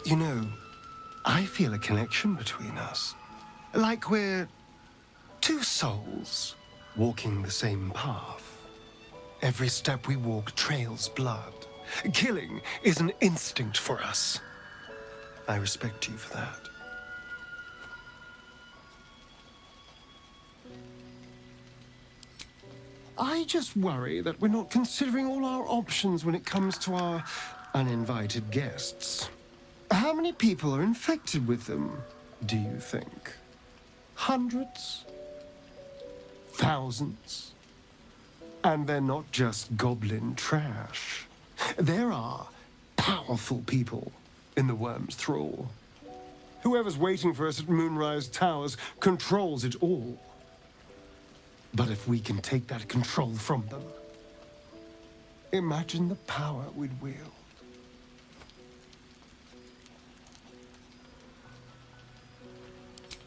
You know, I feel a connection between us. Like we're two souls walking the same path. Every step we walk trails blood. Killing is an instinct for us. I respect you for that. I just worry that we're not considering all our options when it comes to our uninvited guests. How many people are infected with them, do you think? Hundreds? Thousands? And they're not just goblin trash. There are powerful people in the Worm's thrall. Whoever's waiting for us at Moonrise Towers controls it all. But if we can take that control from them, imagine the power we'd wield.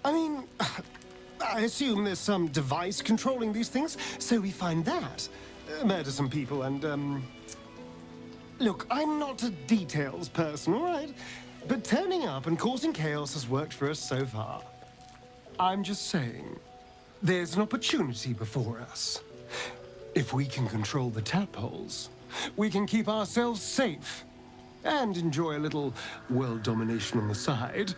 I mean, I assume there's some device controlling these things, so we find that. Murder some people and, Look, I'm not a details person, all right? But turning up and causing chaos has worked for us so far. I'm just saying, there's an opportunity before us. If we can control the tadpoles, we can keep ourselves safe and enjoy a little world domination on the side.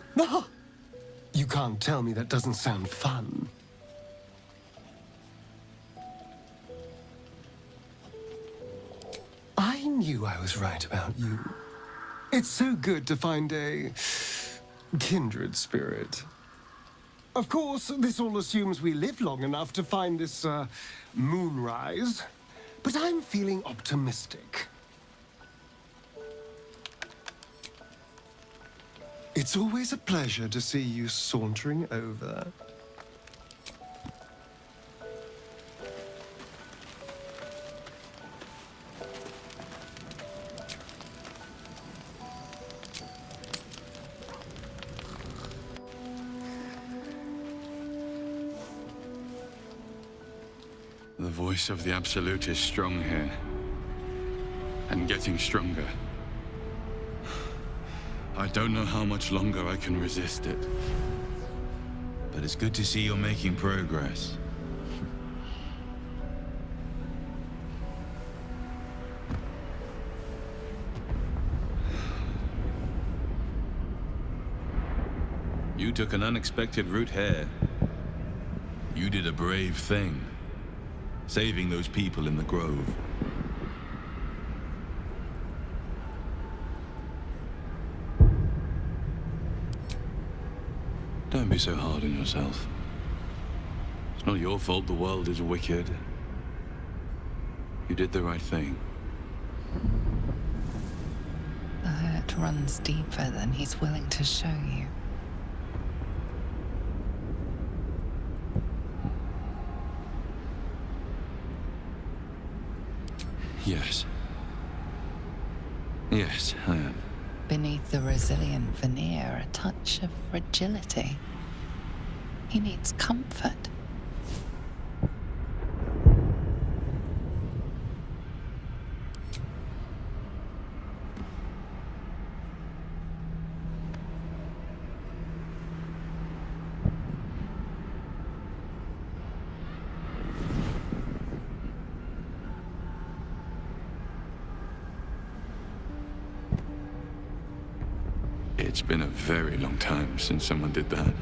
You can't tell me that doesn't sound fun. I knew I was right about you. It's so good to find a kindred spirit. Of course, this all assumes we live long enough to find this, moonrise. But I'm feeling optimistic. It's always a pleasure to see you sauntering over. The voice of the Absolute is strong here. And getting stronger. I don't know how much longer I can resist it. But it's good to see you're making progress. You took an unexpected route here. You did a brave thing. Saving those people in the grove. Don't be so hard on yourself. It's not your fault the world is wicked. You did the right thing. The hurt runs deeper than he's willing to show you. Yes. Yes, I am. Beneath the resilient veneer, a touch of fragility. He needs comfort. It's been a very long time since someone did that.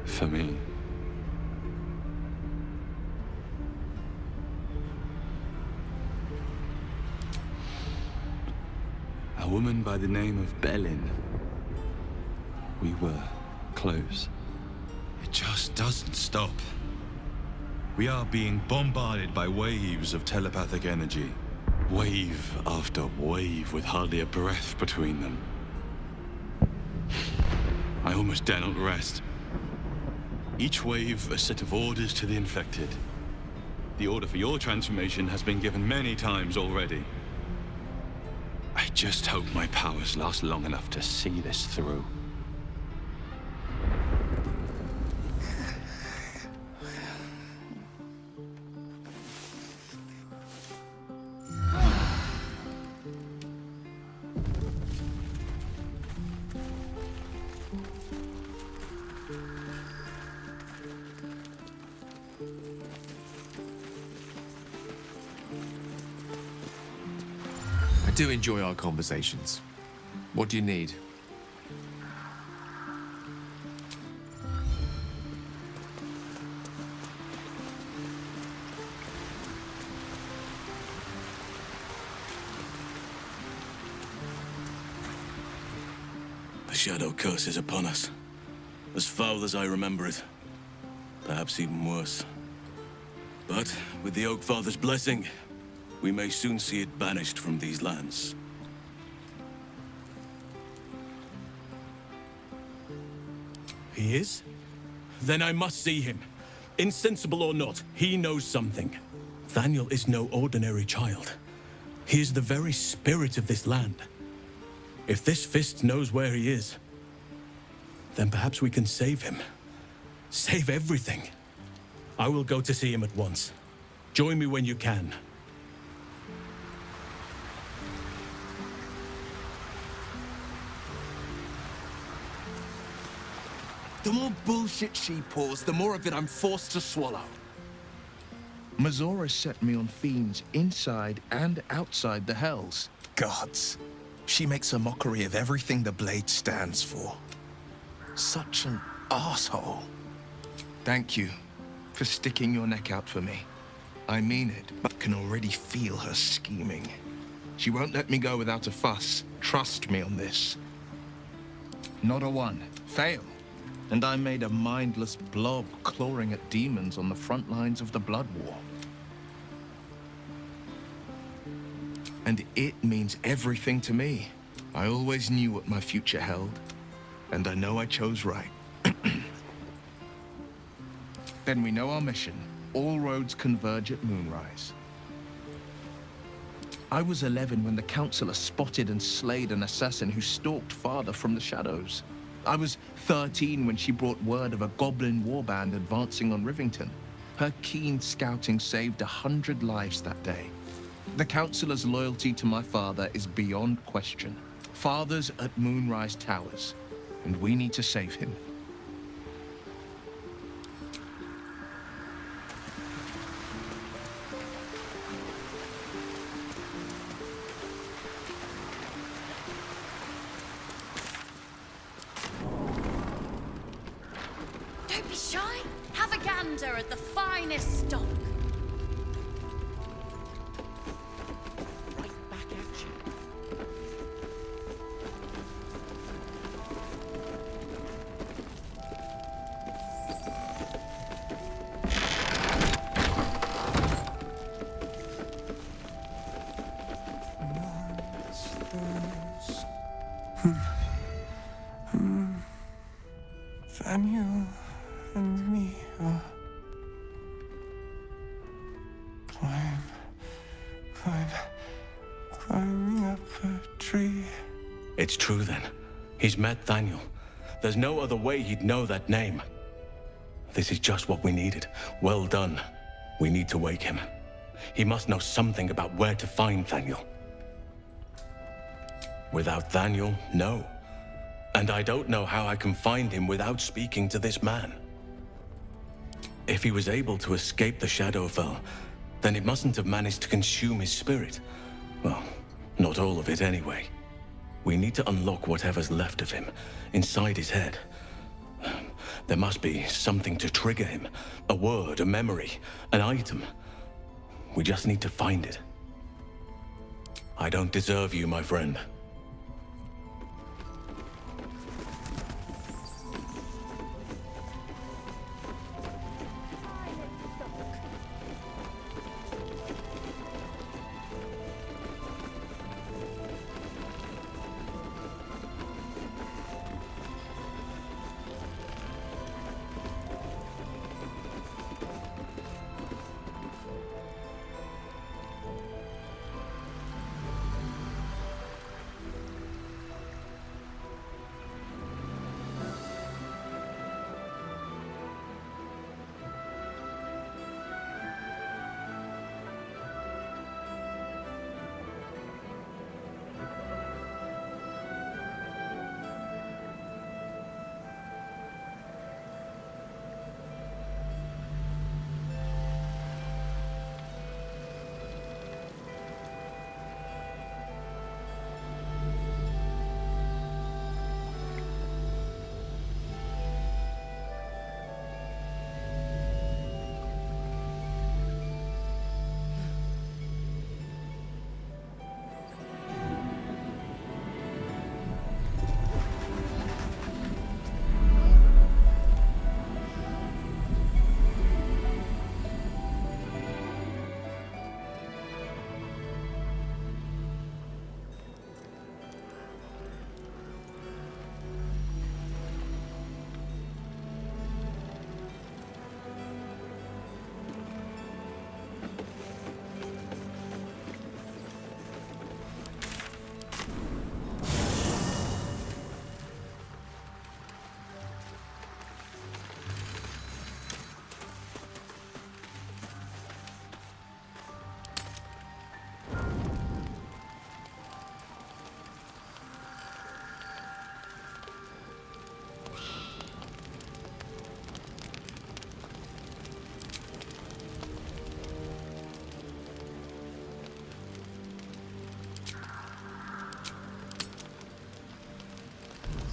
For me. A woman by the name of Belin. We were close. It just doesn't stop. We are being bombarded by waves of telepathic energy. Wave after wave with hardly a breath between them. I almost dare not rest. Each wave a set of orders to the infected. The order for your transformation has been given many times already. I just hope my powers last long enough to see this through. do enjoy our conversations. What do you need? The Shadow Curse is upon us. As foul as I remember it. Perhaps even worse. But with the Oak Father's blessing, we may soon see it banished from these lands. He is? Then I must see him. Insensible or not, he knows something. Thaniel is no ordinary child. He is the very spirit of this land. If this fist knows where he is, then perhaps we can save him. Save everything. I will go to see him at once. Join me when you can. The more bullshit she pours, the more of it I'm forced to swallow. Mazora set me on fiends inside and outside the Hells. Gods. She makes a mockery of everything the Blade stands for. Such an asshole. Thank you for sticking your neck out for me. I mean it, but can already feel her scheming. She won't let me go without a fuss. Trust me on this. Not a one. Fail. And I made a mindless blob clawing at demons on the front lines of the Blood War. And it means everything to me. I always knew what my future held, and I know I chose right. Then we know our mission. All roads converge at moonrise. I was 11 when the Councilor spotted and slayed an assassin who stalked Father from the shadows. I was 13 when she brought word of a goblin warband advancing on Rivington. Her keen scouting saved 100 lives that day. The Councilor's loyalty to my father is beyond question. Father's at Moonrise Towers, and we need to save him. Don't be shy. Have a gander at the finest stock. Right back at you. Thaniel and me are climbing up a tree. It's true then. He's met Thaniel. There's no other way he'd know that name. This is just what we needed. Well done. We need to wake him. He must know something about where to find Thaniel. Without Thaniel, no. And I don't know how I can find him without speaking to this man. If he was able to escape the Shadowfell, then it mustn't have managed to consume his spirit. Well, not all of it anyway. We need to unlock whatever's left of him, inside his head. There must be something to trigger him. A word, a memory, an item. We just need to find it. I don't deserve you, my friend.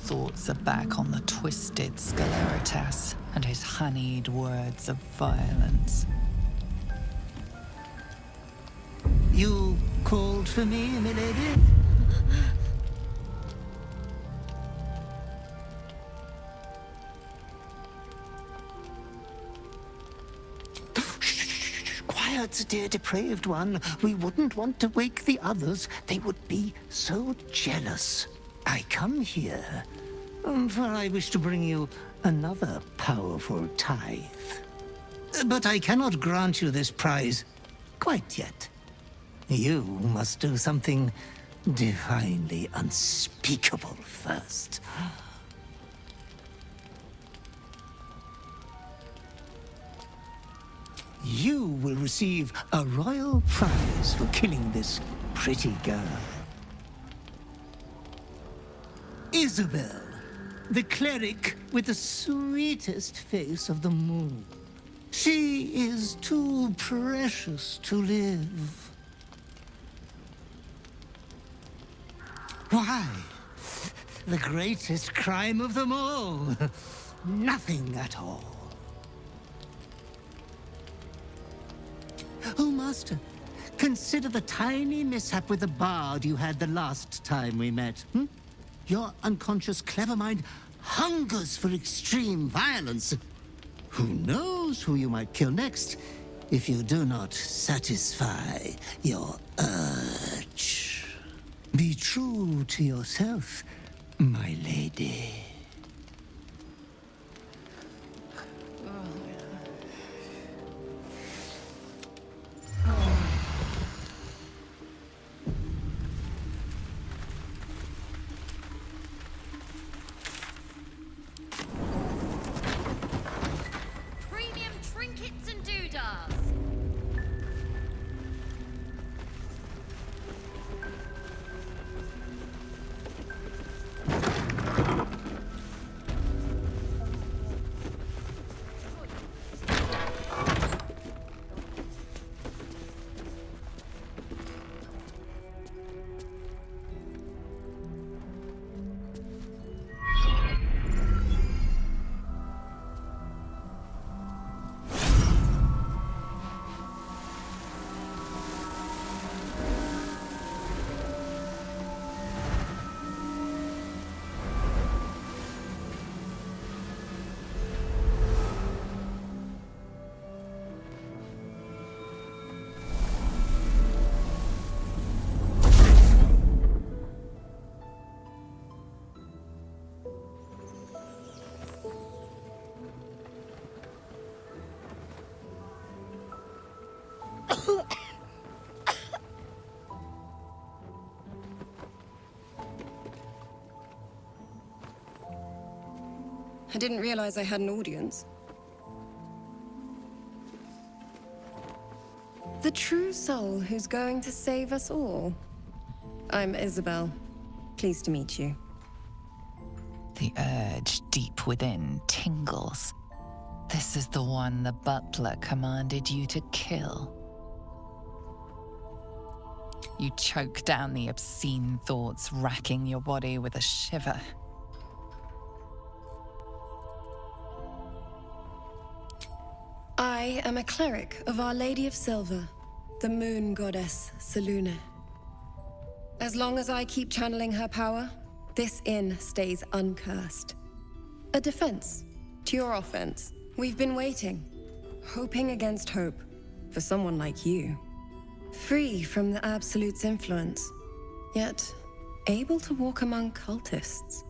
thoughts are back on the twisted Scaleritas and his honeyed words of violence. You called for me, milady? Quiet, dear depraved one. We wouldn't want to wake the others. They would be so jealous. I come here, for I wish to bring you another powerful tithe. But I cannot grant you this prize quite yet. You must do something divinely unspeakable first. You will receive a royal prize for killing this pretty girl. Isobel, the cleric with the sweetest face of them all. She is too precious to live. Why? The greatest crime of them all. Nothing at all. Oh, Master, consider the tiny mishap with the bard you had the last time we met. Your unconscious clever mind hungers for extreme violence. Who knows who you might kill next if you do not satisfy your urge. Be true to yourself, my lady. Premium trinkets and doodahs. I didn't realize I had an audience. The true soul who's going to save us all. I'm Isobel. Pleased to meet you. The urge deep within tingles. This is the one the butler commanded you to kill. You choke down the obscene thoughts racking your body with a shiver. I am a cleric of Our Lady of Silver, the moon goddess Selûne. As long as I keep channeling her power, this inn stays uncursed. A defense to your offense. We've been waiting, hoping against hope, for someone like you. Free from the Absolute's influence, yet able to walk among cultists.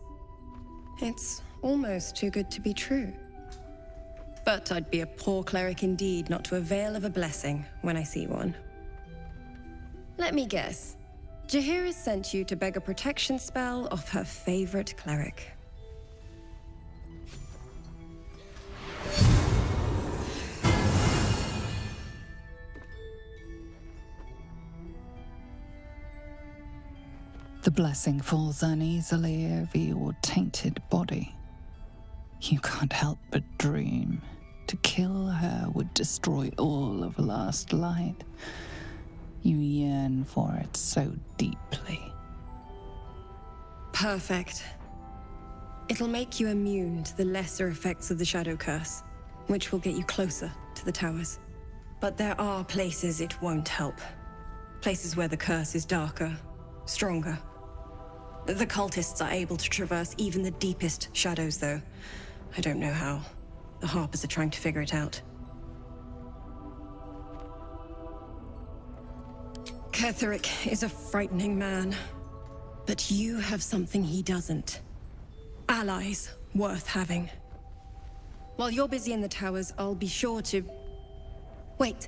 It's almost too good to be true. But I'd be a poor cleric indeed not to avail of a blessing when I see one. Let me guess. Jaheira sent you to beg a protection spell off her favorite cleric. The blessing falls uneasily over your tainted body. You can't help but dream. To kill her would destroy all of Last Light. You yearn for it so deeply. Perfect. It'll make you immune to the lesser effects of the Shadow Curse, which will get you closer to the towers. But there are places it won't help. Places where the curse is darker, stronger. The cultists are able to traverse even the deepest shadows, though. I don't know how. The Harpers are trying to figure it out. Ketheric is a frightening man. But you have something he doesn't. Allies worth having. While you're busy in the towers, I'll be sure to... Wait.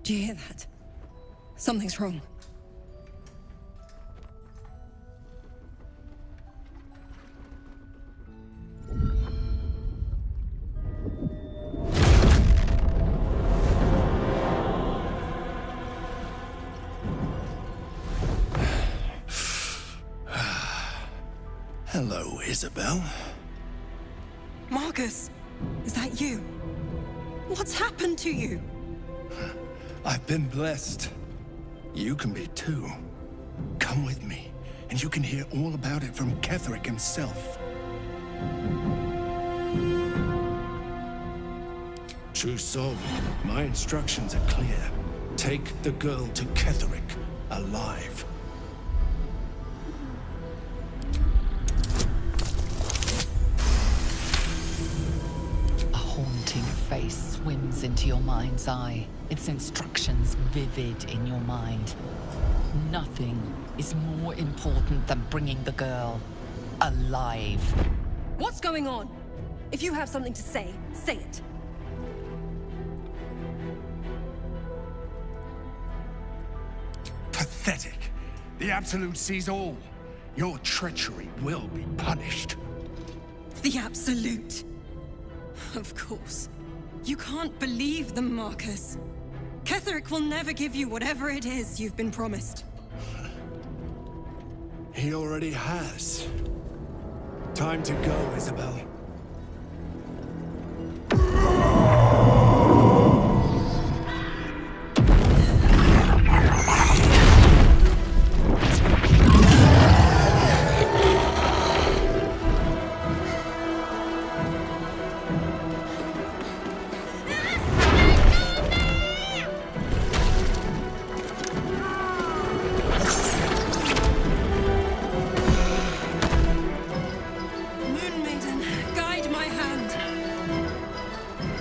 Do you hear that? Something's wrong. Hello, Isobel. Marcus, is that you? What's happened to you? I've been blessed. You can be too. Come with me, and you can hear all about it from Ketheric himself. True soul, my instructions are clear. Take the girl to Ketheric, alive. Face swims into your mind's eye, its instructions vivid in your mind. Nothing is more important than bringing the girl alive. What's going on? If you have something to say, say it. Pathetic. The Absolute sees all. Your treachery will be punished. The Absolute. Of course. You can't believe them, Marcus. Ketheric will never give you whatever it is you've been promised. He already has. Time to go, Isobel.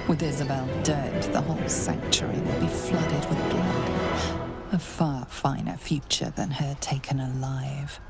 With Isobel dead, the whole sanctuary will be flooded with blood. A far finer future than her taken alive.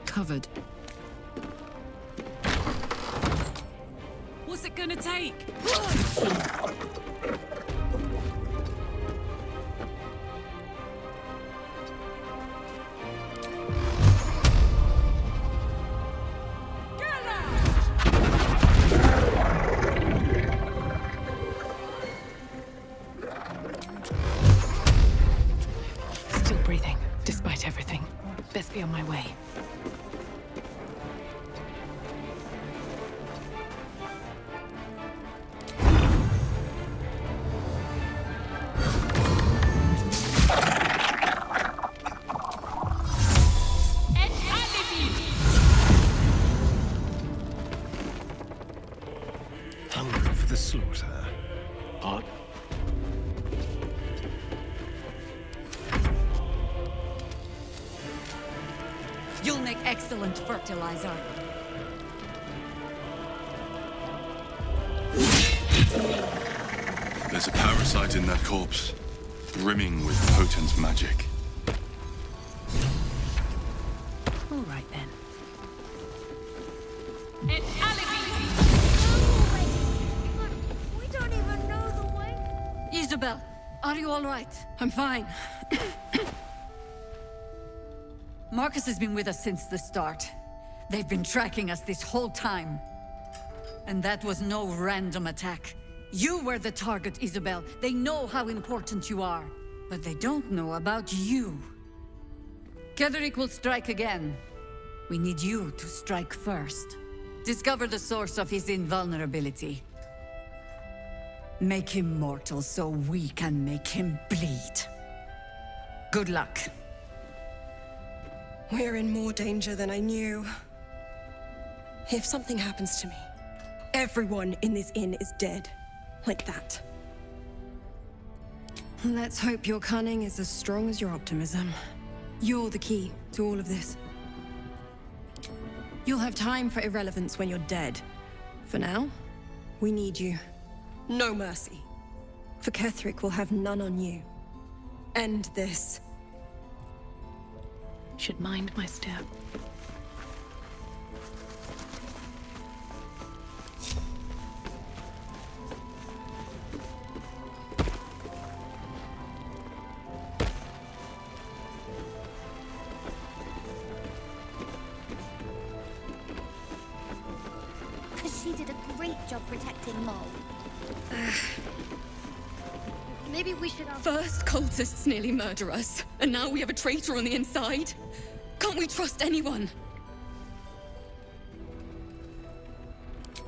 Covered. What's it gonna take? Still breathing, despite everything. Best be on my way. Hungry for the slaughter. Odd. excellent fertilizer. There's a parasite in that corpse, brimming with potent magic. All right then. It's Alibi! We don't even know the way. Isobel, are you all right? I'm fine. Marcus has been with us since the start. They've been tracking us this whole time. And that was no random attack. You were the target, Isobel. They know how important you are. But they don't know about you. Ketheric will strike again. We need you to strike first. Discover the source of his invulnerability. Make him mortal so we can make him bleed. Good luck. We're in more danger than I knew. If something happens to me, everyone in this inn is dead. Like that. Let's hope your cunning is as strong as your optimism. You're the key to all of this. You'll have time for irrelevance when you're dead. For now, we need you. No mercy. For Ketheric will have none on you. End this. Should mind my step. She did a great job protecting Mole. Maybe we should ask... First cultists nearly murder us, and now we have a traitor on the inside. Can't we trust anyone?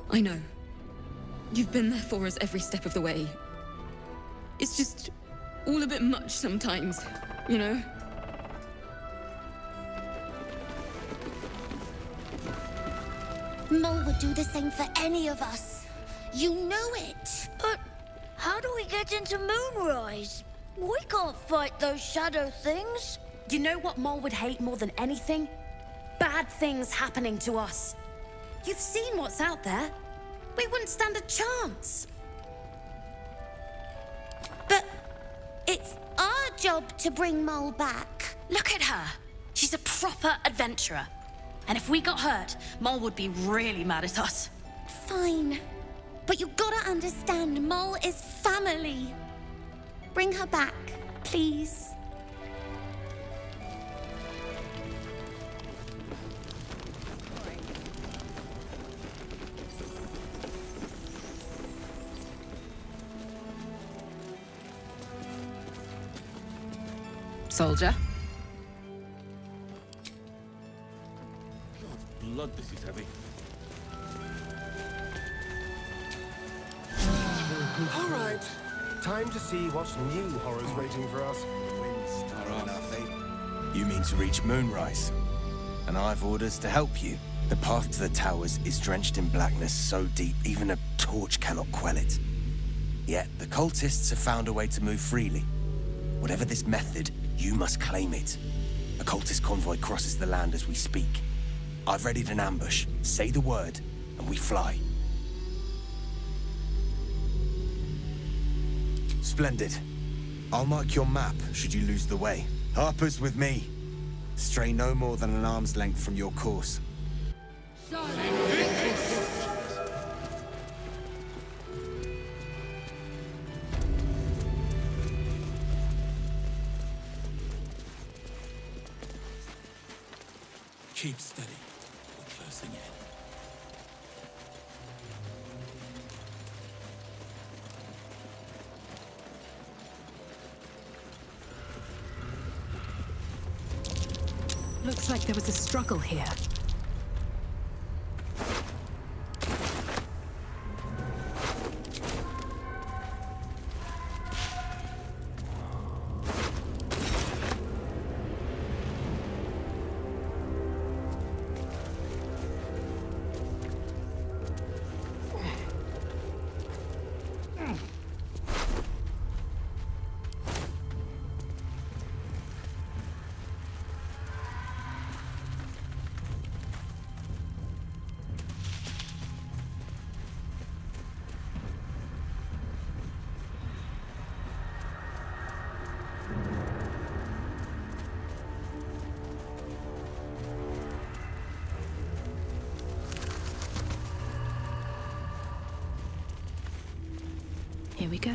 I know. You've been there for us every step of the way. It's just all a bit much sometimes, you know? Mole would do the same for any of us. You know it. But how do we get into Moonrise? We can't fight those shadow things. You know what Mole would hate more than anything? Bad things happening to us. You've seen what's out there. We wouldn't stand a chance. But it's our job to bring Mole back. Look at her. She's a proper adventurer. And if we got hurt, Mole would be really mad at us. Fine. But you gotta understand, Mole is family. Bring her back, please. Soldier. Blood, this is heavy. All right. Time to see what new horror's waiting for us. You mean to reach Moonrise? And I've orders to help you. The path to the towers is drenched in blackness so deep even a torch cannot quell it. Yet the cultists have found a way to move freely. Whatever this method, you must claim it. A cultist convoy crosses the land as we speak. I've readied an ambush. Say the word, and we fly. Splendid. I'll mark your map should you lose the way. Harper's with me. Stray no more than an arm's length from your course. Keep steady. We're closing in. Looks like there was a struggle here. Here we go.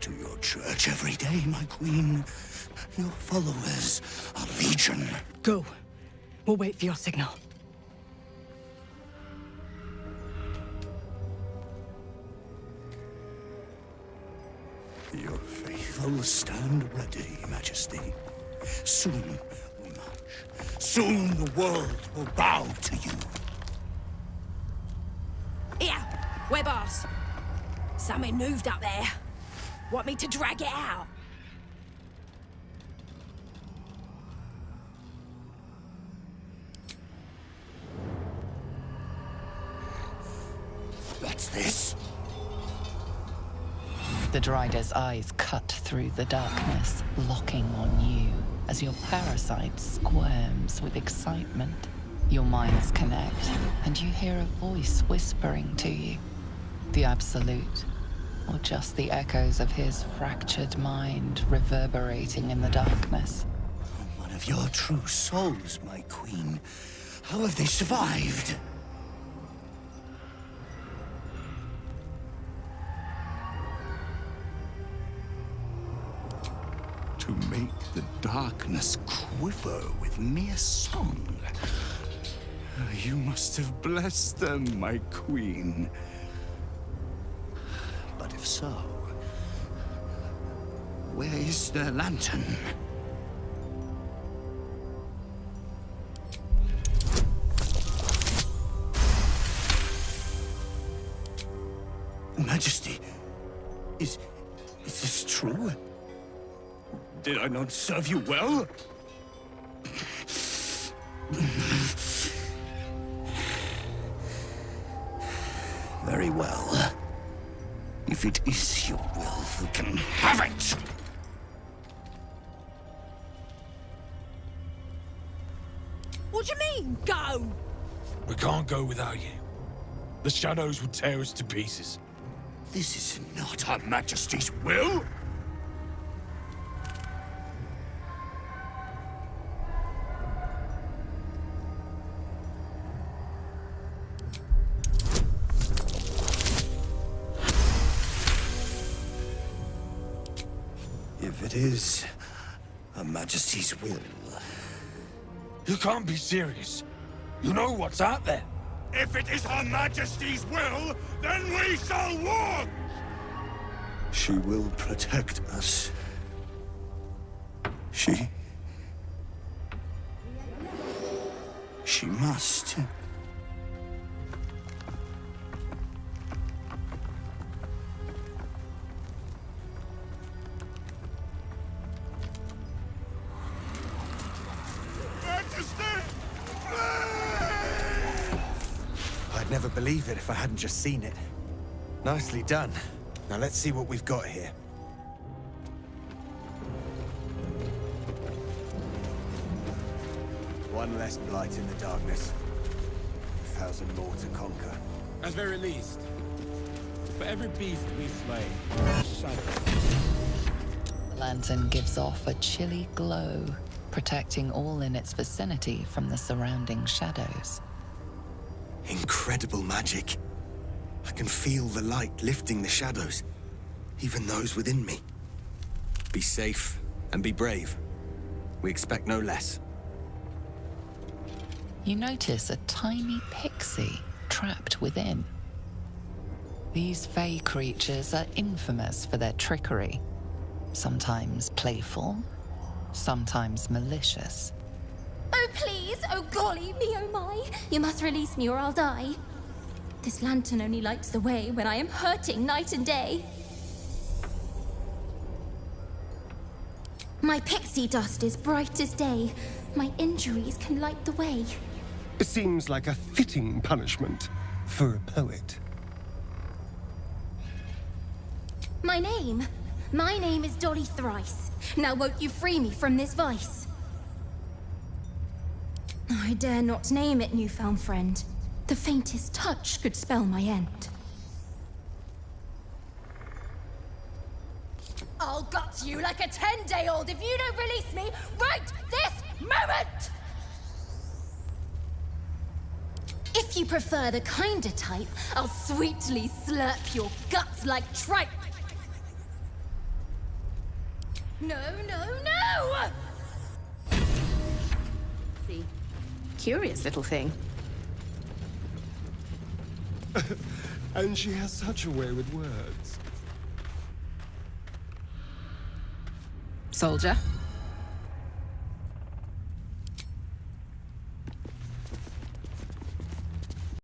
To your church every day, my queen. Your followers are legion. Go. We'll wait for your signal. Your faithful stand ready, Majesty. Soon we march. Soon the world will bow to you. Here, we're boss. Something moved up there. Want me to drag it out? What's this? The Drider's eyes cut through the darkness, locking on you as your parasite squirms with excitement. Your minds connect, and you hear a voice whispering to you. The Absolute, or just the echoes of his fractured mind reverberating in the darkness. One of your true souls, my queen. How have they survived? To make the darkness quiver with mere song. You must have blessed them, my queen. But if so, where is their lantern? Majesty, is this true? Did I not serve you well? Very well. If it is your will, you can have it! What do you mean, go? We can't go without you. The shadows will tear us to pieces. This is not Her Majesty's will! If it is Her Majesty's will... You can't be serious. You know what's out there. If it is Her Majesty's will, then we shall walk! She will protect us. She must. I'd never believe it if I hadn't just seen it. Nicely done. Now let's see what we've got here. One less blight in the darkness. 1,000 more to conquer. At very least, for every beast we slay, shadow. The lantern gives off a chilly glow, protecting all in its vicinity from the surrounding shadows. Incredible magic. I can feel the light lifting the shadows, even those within me. Be safe and be brave. We expect no less. You notice a tiny pixie trapped within. These fey creatures are infamous for their trickery. Sometimes playful, sometimes malicious. Oh, please! Oh, golly me, oh my! You must release me or I'll die. This lantern only lights the way when I am hurting night and day. My pixie dust is bright as day. My injuries can light the way. It seems like a fitting punishment for a poet. My name is Dolly Thrice. Now won't you free me from this vice? I dare not name it, newfound friend. The faintest touch could spell my end. I'll gut you like a 10-day-old if you don't release me right this moment! If you prefer the kinder type, I'll sweetly slurp your guts like tripe. No, no, no! See? Curious little thing. And she has such a way with words. Soldier.